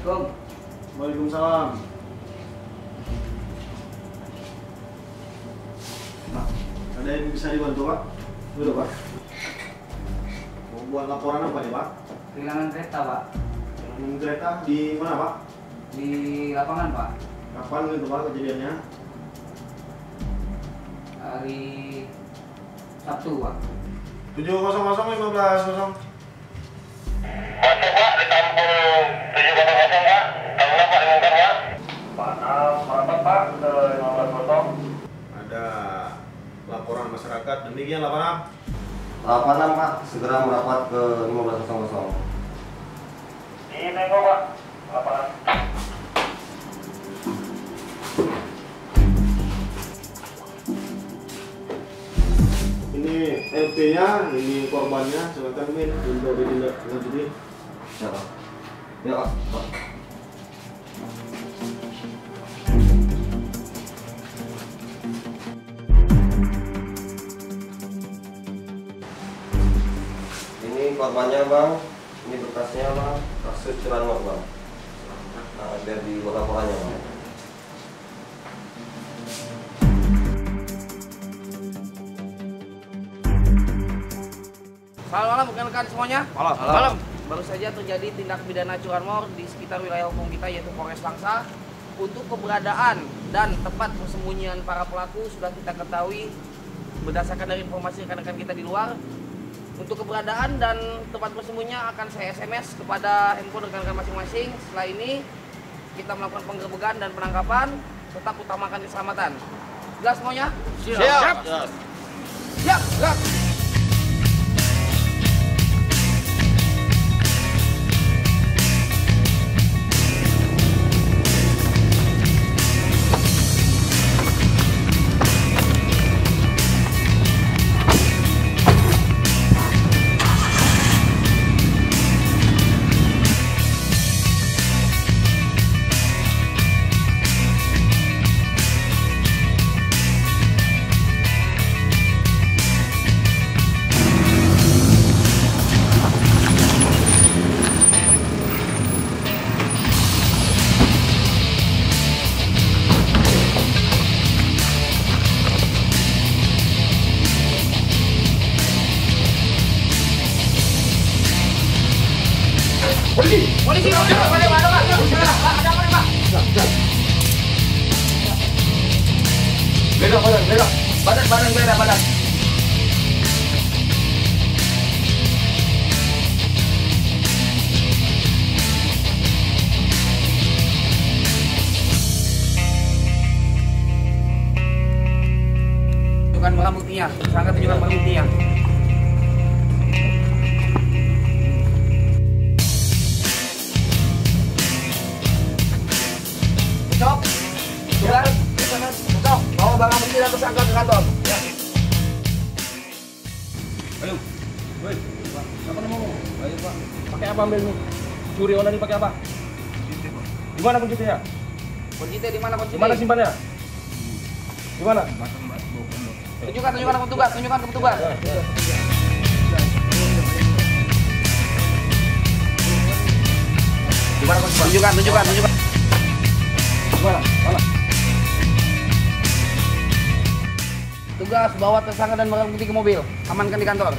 Assalamualaikum. Waalaikumsalam. Pak, ada yang bisa dibantu Pak? Udah Pak. Mau buat laporan apa nih Pak? Kehilangan kereta, Pak. Kehilangan kereta di mana Pak? Di lapangan, Pak. Kapan itu Pak kejadiannya? Hari Sabtu, Pak. 700-15-0. Masuk Pak, ditampung 700 Pak. Tanggal Pak dibongkar Pak. Pak, merapat Pak ke 15 Ada laporan masyarakat, demikian laporan. 86 Pak, segera merapat ke 1500. Di Nego Pak. Lapangan. Ini LP-nya, ini korbannya, silakan Min untuk ditindaklanjuti. Siapa? Ya Pak. Pak. Ini korbannya Bang, ini berkasnya Bang, kasus curanmor Bang. Nah, biar di laporannya Bang. Selamat malam rekan-rekan semuanya. Malam. Baru saja terjadi tindak pidana curanmor di sekitar wilayah hukum kita yaitu Polres Langsa. Untuk keberadaan dan tempat persembunyian para pelaku sudah kita ketahui berdasarkan dari informasi rekan-rekan kita di luar. Untuk keberadaan dan tempat persembunyian akan saya SMS kepada handphone rekan-rekan masing-masing. Setelah ini kita melakukan penggerbekan dan penangkapan, tetap utamakan keselamatan. Jelas semuanya? Siap. Siap. Gerak. Polisi, ada apa nih, Pak? Ada apa nih, Pak? Beda. Badan beda. Tunjukkan barang buktinya. Sangat tunjukkan barang buktinya. Cok. Cok. Bawa barang bukti dan tersangka ke kantor. Ya. Ayo, woi, apa namamu? Ayo Pak, pakai apa ambil nih? Curi online pakai apa? Di mana kuncinya? Kunci di mana kunci? Di mana simpannya? Di mana? Tunjukkan ke petugas, Di mana kunci? Tunjukkan. Di mana? Mana? Tugas bawa tersangka dan barang bukti ke mobil. Amankan di kantor.